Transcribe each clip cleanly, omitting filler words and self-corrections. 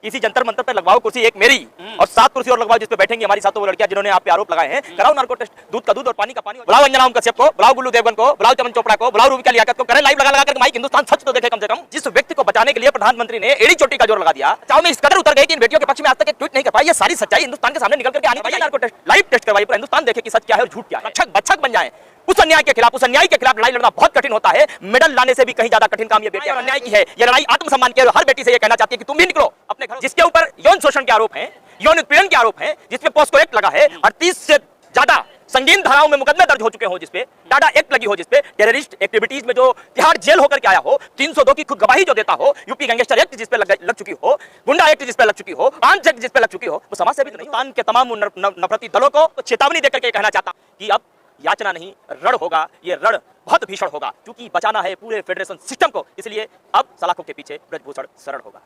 किसी जंतर मंतर पे लगवाओ कुर्सी एक मेरी और 7 कुर्सी और लगवाओ जिस पे बैठेंगे हमारी 7 वो लड़कियां जिन्होंने आप पे आरोप लगाए हैं। कराओ नार्को टेस्ट, दूध का दूध और पानी का पानी। बुलाओ अंजना ओम कश्यप को, बुलाओ गुल्लू देवगन को, बुलाओ चमन चोपड़ा को, बुलाओ रूबिका लियाकत को, करें लाइव लगा कर माइक हिंदुस्तान सच तो देखे कम से कम। जिस व्यक्ति को बचाने के लिए प्रधानमंत्री ने एड़ी चोटी का जोर लगा दिया, चाव में इस कदर उतर गए कि इन बेटियों के पक्ष में आज तक एक ट्वीट नहीं कर पाई। ये सारी सच्चाई हिंदुस्तान के सामने निकल करके आनी चाहिए। नार्को टेस्ट, लाइव टेस्ट करवाइए, पूरा हिंदुस्तान देखे कि सच क्या है और झूठ क्या है। रक्षक बच्चक बन जाए। उस अन्याय के खिलाफ, उस अन्याय के खिलाफ लड़ाई लड़ना बहुत कठिन होता है। मेडल लाने से भी कहीं ज्यादा कठिन काम ये बेटियां अन्याय की है। ये लड़ाई आत्मसम्मान की है। हर बेटी से ये कहना चाहती है कि तुम भी निकलो अपने घर। जिसके ऊपर यौन शोषण के आरोप हैं, यौन उत्पीड़न के आरोप हैं, जिसपे पॉस्को एक्ट लगा है और 30 से ज्यादा संगीन धाराओं में मुकदमे दर्ज हो चुके हो, जिसपे टाडा एक्ट लगी हो, जिसपे टेररिस्ट एक्टिविटीज में जो तिहाड़ जेल होकर के आया हो, 302 की खुद गवाही जो देता हो, यूपी गैंगस्टर एक्ट जिसपे लग चुकी हो, गुंडा एक्ट जिसपे लग चुकी हो, आर्म्स एक्ट जिसपे लग चुकी हो, वो समाज से भी नहीं। पाकिस्तान के तमाम नफरती दलों को चेतावनी देकर के कहना चाहता कि अब याचना नहीं रण होगा। ये रण बहुत भीषण होगा, क्योंकि बचाना है पूरे फेडरेशन सिस्टम को। इसलिए अब सलाखों के पीछे ब्रजभूषण शरण होगा।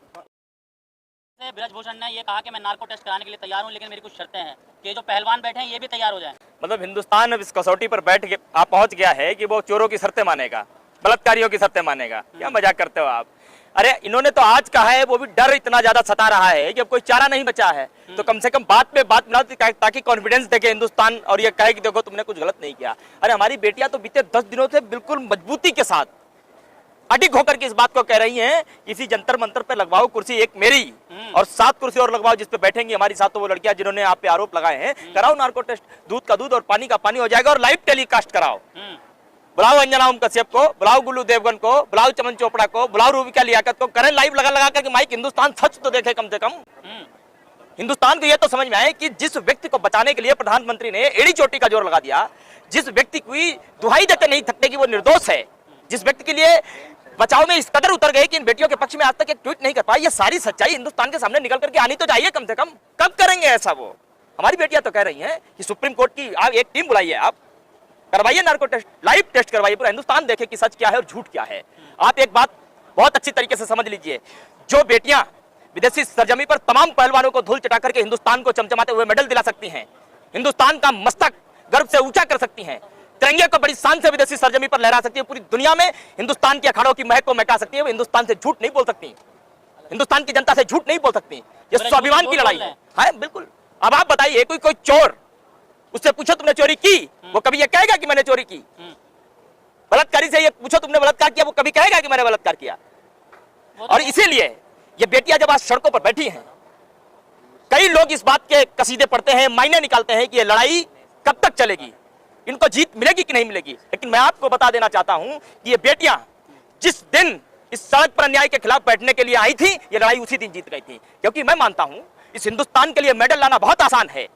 ब्रजभूषण ने ये कहा कि मैं नार्को टेस्ट कराने के लिए तैयार हूं, लेकिन मेरी कुछ शर्तें हैं कि जो पहलवान बैठे हैं ये भी तैयार हो जाएं। मतलब हिंदुस्तान इस कसौटी पर बैठ के आप पहुंच गया है कि वो चोरों की शर्तें मानेगा, बलात्कारियों की शर्तें मानेगा। क्या मजाक करते हो आप? अरे इन्होंने तो आज कहा है, वो भी डर इतना ज्यादा सता रहा है कि अब कोई चारा नहीं बचा है, तो कम से कम बात पे बात ना, ताकि कॉन्फिडेंस देखे हिंदुस्तान और ये कहे कि देखो तुमने कुछ गलत नहीं किया। अरे हमारी बेटियां तो बीते 10 दिनों से बिल्कुल मजबूती के साथ अडिग होकर के इस बात को कह रही हैं, किसी जंतर मंतर पे लगवाओ कुर्सी एक मेरी और 7 कुर्सी और लगवाओ जिस पे बैठेंगी हमारी 7 वो लड़कियां जिन्होंने आप पे आरोप लगाए हैं। कराओ नार्को टेस्ट, दूध का दूध और पानी का पानी हो जाएगा और लाइव टेलीकास्ट कराओ। बुलाओ अंजना ओम कश्यप को, बुलाओ गुल्लू देवगन को, बुलाओ चमन चोपड़ा को, बुलाओ रूबिका लियाकत को, करें लाइव लगा करके माइक हिंदुस्तान सच तो देखे कम से कम। हिंदुस्तान को यह तो समझ में आए कि जिस व्यक्ति को बचाने के लिए प्रधानमंत्री ने एड़ी चोटी का जोर लगा दिया, जिस व्यक्ति की दुहाई देते नहीं थकते कि वो निर्दोष है, जिस व्यक्ति के लिए बचाव में इस कदर उतर गए कि इन बेटियों के पक्ष में आज तक एक ट्वीट नहीं कर पाई। ये सारी सच्चाई हिंदुस्तान के सामने निकल करके आनी तो चाहिए कम से कम। कब करेंगे ऐसा? वो हमारी बेटियां तो कह रही हैं कि सुप्रीम कोर्ट की आप एक टीम बुलाइए, आप करवाइए नार्को टेस्ट, लाइव टेस्ट करवाइए, पूरा हिंदुस्तान देखे कि सच क्या है और झूठ क्या है। आप एक बात बहुत अच्छी तरीके से समझ लीजिए, जो बेटियां विदेशी सरजमी पर तमाम पहलवानों को धूल चटा करके हिंदुस्तान को चमचमाते हुए मेडल दिला सकती हैं, हिंदुस्तान का मस्तक गर्व से ऊंचा कर सकती हैं, तिरंगे को बड़ी शान से विदेशी सरजमी पर लहरा सकती है, पूरी दुनिया में हिंदुस्तान के अखाड़ों की महक को मिटा सकती है, वो हिंदुस्तान से झूठ नहीं बोल सकती, हिंदुस्तान की जनता से झूठ नहीं बोल सकती। ये स्वाभिमान की लड़ाई है। हाँ बिल्कुल। अब आप बताइए, कोई चोर, उससे पूछो तुमने चोरी की, वो कभी ये कहेगा कि मैंने चोरी की? बलात्कारी से ये पूछो तुमने बलात्कार किया, वो कभी कहेगा कि मैंने बलात्कार किया? और इसीलिए ये बेटियां जब आज सड़कों पर बैठी हैं, कई लोग इस बात के कसीदे पढ़ते हैं, मायने निकालते हैं कि ये लड़ाई कब तक चलेगी, इनको जीत मिलेगी कि नहीं मिलेगी। लेकिन मैं आपको बता देना चाहता हूं कि ये बेटियां जिस दिन इस सड़क पर अन्याय के खिलाफ बैठने के लिए आई थी, ये लड़ाई उसी दिन जीत गई थी। क्योंकि मैं मानता हूं इस हिंदुस्तान के लिए मेडल लाना बहुत आसान है,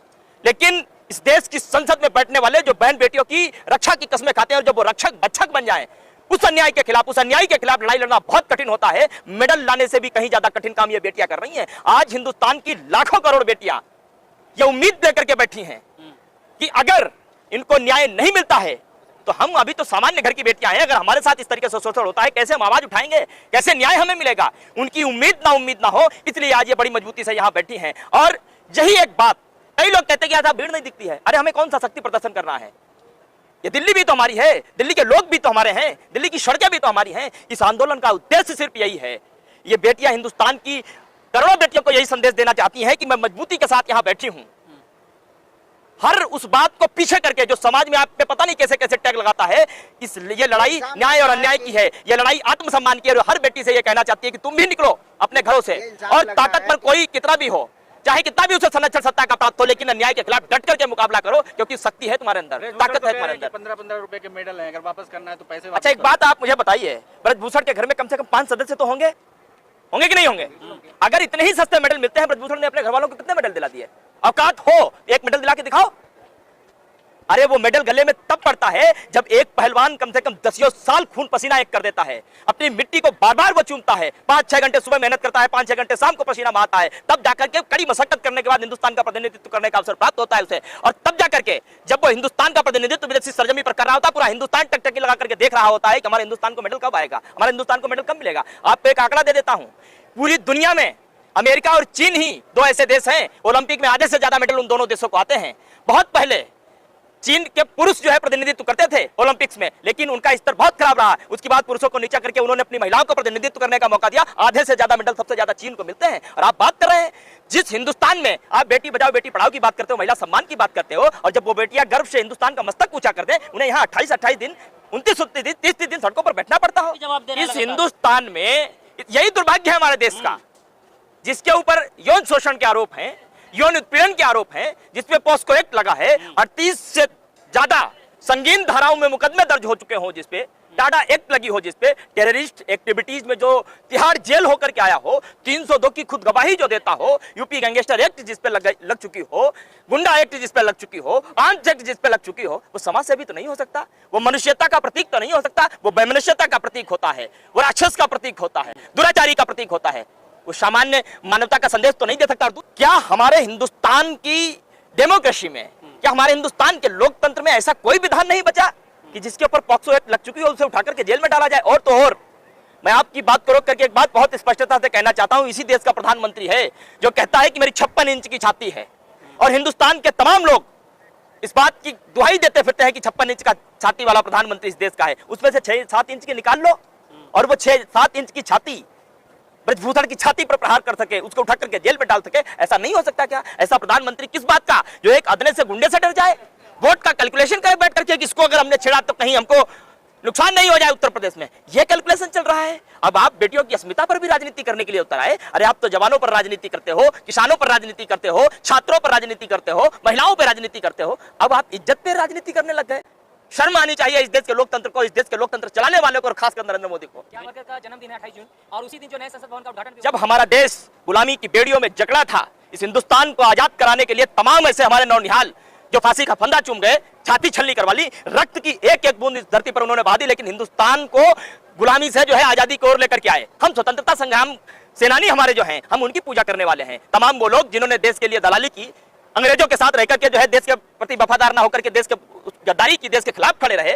लेकिन इस देश की संसद में बैठने वाले जो बहन बेटियों की रक्षा की कसमें खाते हैं और जब वो रक्षक बच्चक बन जाए, उस अन्याय के खिलाफ, उस अन्याय के खिलाफ लड़ाई लड़ना बहुत कठिन होता है। मेडल लाने से भी कहीं ज्यादा कठिन काम ये बेटियां कर रही हैं। आज हिंदुस्तान की लाखों करोड़ बेटियां ये उम्मीद लेकर के बैठी हैं कि अगर इनको न्याय नहीं मिलता है तो हम अभी तो सामान्य घर की बेटियां हैं, अगर हमारे साथ इस तरीके से शोषण होता है कैसे हम आवाज उठाएंगे, कैसे न्याय हमें मिलेगा? उनकी उम्मीद ना हो, इसलिए आज ये बड़ी मजबूती से यहां बैठी हैं। और यही एक बात, कई लोग कहते हैं कि भीड़ नहीं दिखती है। अरे हमें कौन सा शक्ति प्रदर्शन करना है? ये दिल्ली भी तो हमारी है, दिल्ली के लोग भी तो हमारे हैं, दिल्ली की सड़कें भी तो हमारी हैं। इस आंदोलन का उद्देश्य सिर्फ यही है, ये बेटियां हिंदुस्तान की करोड़ों बेटियों को यही संदेश देना चाहती हैं कि मैं मजबूती के साथ यहां बैठी हूं। हर उस बात को पीछे करके जो समाज में आप पे पता नहीं कैसे कैसे टैग लगाता है, इस ये लड़ाई न्याय और अन्याय की है, ये लड़ाई आत्मसम्मान की है। और हर बेटी से ये कहना चाहती है कि तुम भी निकलो अपने घरों से, और ताकत पर कोई कितना भी हो, चाहे कितना भी उसे संरक्षण सत्ता का प्राप्त हो, लेकिन अन्याय के खिलाफ डट करके मुकाबला करो, क्योंकि शक्ति है तुम्हारे अंदर, ताकत है तुम्हारे अंदर। 15-15 रुपए के मेडल हैं, अगर वापस करना है तो पैसे। अच्छा एक बात आप मुझे बताइए, ब्रजभूषण के घर में कम से कम 5 सदस्य तो होंगे कि नहीं होंगे? अगर इतने ही सस्ते मेडल मिलते हैं, ब्रजभूषण ने अपने घर वालों को कितने मेडल दिला दिए? औकात हो एक मेडल दिला के दिखाओ। अरे वो मेडल गले में तब पड़ता है जब एक पहलवान कम से कम 10 साल खून पसीना एक कर देता है, अपनी मिट्टी को बार बार वो चूमता है, 5-6 घंटे सुबह मेहनत करता है, 5-6 घंटे शाम को पसीना बहाता है, तब जाकर के कड़ी मशक्कत करने के बाद हिंदुस्तान का प्रतिनिधित्व करने का अवसर प्राप्त होता है उसे। और तब जाकर के जब वो हिंदुस्तान का प्रतिनिधित्व विदेशी सरजमी पर कर रहा होता है, पूरा हिंदुस्तान टकटकी लगा करके देख रहा होता है कि हमारे हिंदुस्तान को मेडल कब आएगा, हमारे हिंदुस्तान को मेडल कब मिलेगा। आपको एक आंकड़ा दे देता हूं, पूरी दुनिया में अमेरिका और चीन ही 2 ऐसे देश हैं ओलंपिक में आधे से ज्यादा मेडल उन दोनों देशों को आते हैं। बहुत पहले चीन के पुरुष जो है प्रतिनिधित्व करते थे ओलंपिक्स में, लेकिन उनका स्तर बहुत खराब रहा। उसके बाद पुरुषों को नीचा करके उन्होंने अपनी महिलाओं को प्रतिनिधित्व करने का मौका दिया। आधे से ज्यादा मेडल सबसे ज्यादा चीन को मिलते हैं। और आप बात कर रहे हैं जिस हिंदुस्तान में आप बेटी बचाओ बेटी पढ़ाओ की बात करते हो, महिला सम्मान की बात करते हो, और जब वो बेटियां गर्व से हिंदुस्तान का मस्तक ऊंचा कर दे, उन्हें यहाँ 28 दिन 29 दिन 30 दिन सड़कों पर बैठना पड़ता हो। इस हिंदुस्तान में यही दुर्भाग्य है हमारे देश का, जिसके ऊपर यौन शोषण के आरोप हैं, यौन उत्पीड़न के आरोप हैं, जिसपे पॉस्को एक्ट लगा है, 38 से ज्यादा संगीन धाराओं में मुकदमे दर्ज हो चुके हो, जिसपे टाडा एक्ट लगी हो, जिसपे टेररिस्ट एक्टिविटीज में जो तिहाड़ जेल होकर के आया हो, 302 की खुद गवाही जो देता हो, यूपी गैंगस्टर एक्ट जिसपे लग चुकी हो, गुंडा एक्ट जिसपे लग चुकी हो, आर्म्स एक्ट जिसपे लग चुकी हो, वो समाज सेवी तो नहीं हो सकता, वो मनुष्यता का प्रतीक तो नहीं हो सकता, वो वैमनस्यता का प्रतीक होता है, वो राक्षस का प्रतीक होता है, दुराचारी का प्रतीक होता है, वो सामान्य मानवता का संदेश तो नहीं दे सकता। क्या हमारे हिंदुस्तान की डेमोक्रेसी में, क्या हमारे हिंदुस्तान के लोकतंत्र में ऐसा कोई विधान नहीं बचा कि जिसके ऊपर पॉक्सो एक्ट लग चुकी हो उसे उठा करके जेल में डाला जाए? और तो और मैं आपकी बात को रोक करके एक बात बहुत स्पष्टता से कहना चाहता हूं, इसी देश का प्रधानमंत्री है जो कहता है कि मेरी 56 इंच की छाती है, और हिंदुस्तान के तमाम लोग इस बात की दुहाई देते फिरते हैं कि 56 इंच का छाती वाला प्रधानमंत्री इस देश का है। उसमें से 6-7 इंच की निकाल लो, और वो 6-7 इंच की छाती ब्रजभूषण की छाती पर प्रहार कर सके, उसको उठा करके जेल में डाल सके, ऐसा नहीं हो सकता क्या? ऐसा प्रधानमंत्री किस बात का, जो एक अदने से गुंडे से डर जाए, वोट का कैलकुलेशन करे बैठ करके, किसको अगर हमने छेड़ा तो कहीं हमको नुकसान नहीं हो जाए उत्तर प्रदेश में, यह कैलकुलेशन चल रहा है। अब आप बेटियों की अस्मिता पर भी राजनीति करने के लिए उतर आए। अरे आप तो जवानों पर राजनीति करते हो, किसानों पर राजनीति करते हो, छात्रों पर राजनीति करते हो, महिलाओं पर राजनीति करते हो, अब आप इज्जत पे राजनीति करने लग गए। शर्म आनी चाहिए इस देश के लोकतंत्र को, इस देश के लोकतंत्र चलाने वाले को, और खासकर नरेंद्र मोदी को। का जन्मदिन है 28 जून, और उसी दिन जो नए संसद भवन का उद्घाटन जब हमारा देश गुलामी की बेड़ियों में जकड़ा था, इस हिंदुस्तान को आजाद कराने के लिए तमाम ऐसे हमारे नौनिहाल जो फांसी का फंदा चूम गए, छाती छलनी करवा ली, रक्त की एक एक बूंद इस धरती पर उन्होंने बहा दी, लेकिन हिंदुस्तान को गुलामी से जो है आजादी की ओर लेकर के आए। हम स्वतंत्रता संग्राम सेनानी हमारे जो हैं, हम उनकी पूजा करने वाले हैं। तमाम वो लोग जिन्होंने देश के लिए दलाली की, अंग्रेजों के साथ रहकर के जो है देश के प्रति वफादार ना होकर के देश के गद्दारी की, देश के खिलाफ खड़े रहे,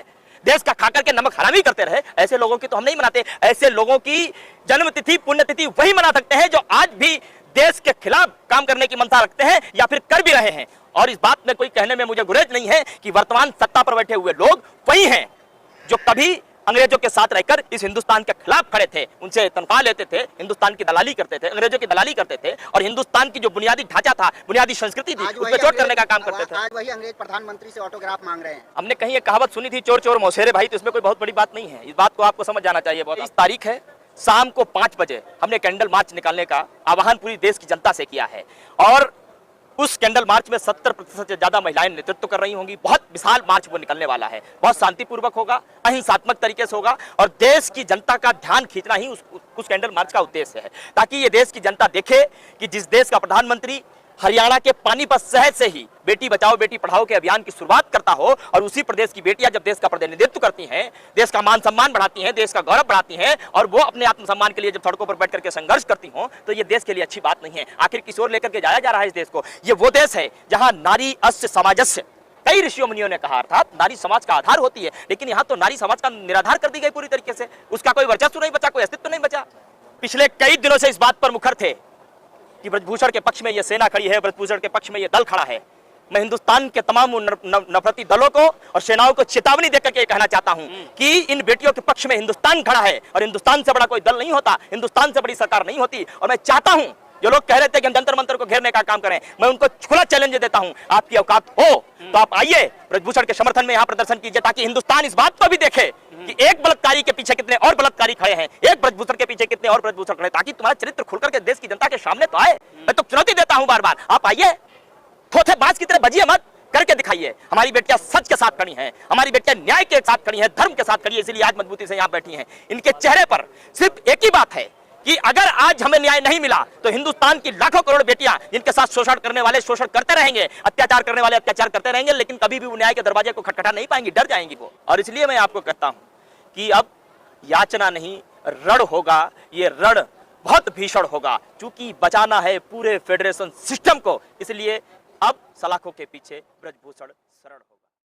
देश का खाकर के नमक हरामी करते रहे, ऐसे लोगों की तो हम नहीं मनाते। ऐसे लोगों की जन्मतिथि पुण्यतिथि वही मना सकते हैं जो आज भी देश के खिलाफ काम करने की मंशा रखते हैं या फिर कर भी रहे हैं। और इस बात में कोई कहने में मुझे गुरेज नहीं है कि वर्तमान सत्ता पर बैठे हुए लोग वही हैं जो कभी अंग्रेजों के साथ रहकर इस हिंदुस्तान के खिलाफ खड़े थे, उनसे तनख्वाह लेते थे, हिंदुस्तान की दलाली करते थे, अंग्रेजों की दलाली करते थे, और हिंदुस्तान की जो बुनियादी ढांचा था, बुनियादी संस्कृति थी, उस पर चोट करने का काम करते थे। आज वही अंग्रेज प्रधानमंत्री से ऑटोग्राफ मांग रहे हैं। हमने कहीं एक कहावत सुनी थी, चोर चोर मौसेरे भाई, तो इसमें कोई बहुत बड़ी बात नहीं है। इस बात को आपको समझ जाना चाहिए। बहुत इस तारीख है, शाम को 5 बजे हमने कैंडल मार्च निकालने का आह्वान पूरी देश की जनता से किया है, और उस कैंडल मार्च में 70% से ज्यादा महिलाएं नेतृत्व कर रही होंगी। बहुत विशाल मार्च वो निकलने वाला है, बहुत शांतिपूर्वक होगा, अहिंसात्मक तरीके से होगा, और देश की जनता का ध्यान खींचना ही उस कैंडल मार्च का उद्देश्य है, ताकि ये देश की जनता देखे कि जिस देश का प्रधानमंत्री हरियाणा के पानीपत शहर से ही बेटी बचाओ बेटी पढ़ाओ के अभियान की शुरुआत करता हो, और उसी प्रदेश की बेटियां जब देश का प्रतिनिधित्व करती हैं, देश का मान सम्मान बढ़ाती हैं, देश का गौरव बढ़ाती हैं, और वो अपने आत्मसम्मान के लिए जब सड़कों पर बैठ करके संघर्ष करती हों, तो ये देश के लिए अच्छी बात नहीं है। आखिर किस ओर लेकर के जाया जा रहा है इस देश को? ये वो देश है जहां नारी अस्य समाजस्य, कई ऋषियों मुनियों ने कहा, अर्थात नारी समाज का आधार होती है, लेकिन यहाँ तो नारी समाज का निराधार कर दी गई पूरी तरीके से, उसका कोई वर्चस्व नहीं बचा, कोई अस्तित्व नहीं बचा। पिछले कई दिनों से इस बात पर मुखर थे कि ब्रजभूषण के पक्ष में ये सेना खड़ी है, ब्रजभूषण के पक्ष में ये दल खड़ा है। मैं हिंदुस्तान के तमाम नफरती दलों को और सेनाओं को चेतावनी देकर के कहना चाहता हूं कि इन बेटियों के पक्ष में हिंदुस्तान खड़ा है, और हिंदुस्तान से बड़ा कोई दल नहीं होता, हिंदुस्तान से बड़ी सरकार नहीं होती। और मैं चाहता हूं, जो लोग कह रहे थे कि हम जंतर मंतर को घेरने का काम करें, मैं उनको खुला चैलेंज देता हूं, आपकी औकात हो तो आप आइए, ब्रजभूषण के समर्थन में यहां प्रदर्शन कीजिए, ताकि हिंदुस्तान इस बात को भी देखे कि एक बलात्कारी के पीछे कितने और बलात्कारी खड़े हैं, एक ब्रजभूषण के पीछे कितने और ब्रजभूषण खड़े हैं, ताकि तुम्हारा चरित्र खुलकर के देश की जनता के सामने तो आए। मैं तो चुनौती देता हूं बार बार, आप आइए, थोथे बाज की तरह बजिए मत, करके दिखाइए। हमारी बेटियां सच के साथ खड़ी हैं, हमारी बेटियां न्याय के साथ खड़ी हैं, धर्म के साथ खड़ी है, इसलिए आज मजबूती से यहां बैठी हैं। इनके चेहरे पर सिर्फ एक ही बात है कि अगर आज हमें न्याय नहीं मिला तो हिंदुस्तान की लाखों करोड़ बेटियां जिनके साथ शोषण करने वाले शोषण करते रहेंगे, अत्याचार करने वाले अत्याचार करते रहेंगे, लेकिन कभी भी वो न्याय के दरवाजे को खटखटा नहीं पाएंगी, डर जाएंगी वो। और इसलिए मैं आपको कहता हूं कि अब याचना नहीं, रण होगा। ये रण बहुत भीषण होगा, क्योंकि बचाना है पूरे फेडरेशन सिस्टम को, इसलिए अब सलाखों के पीछे ब्रजभूषण शरण होगा।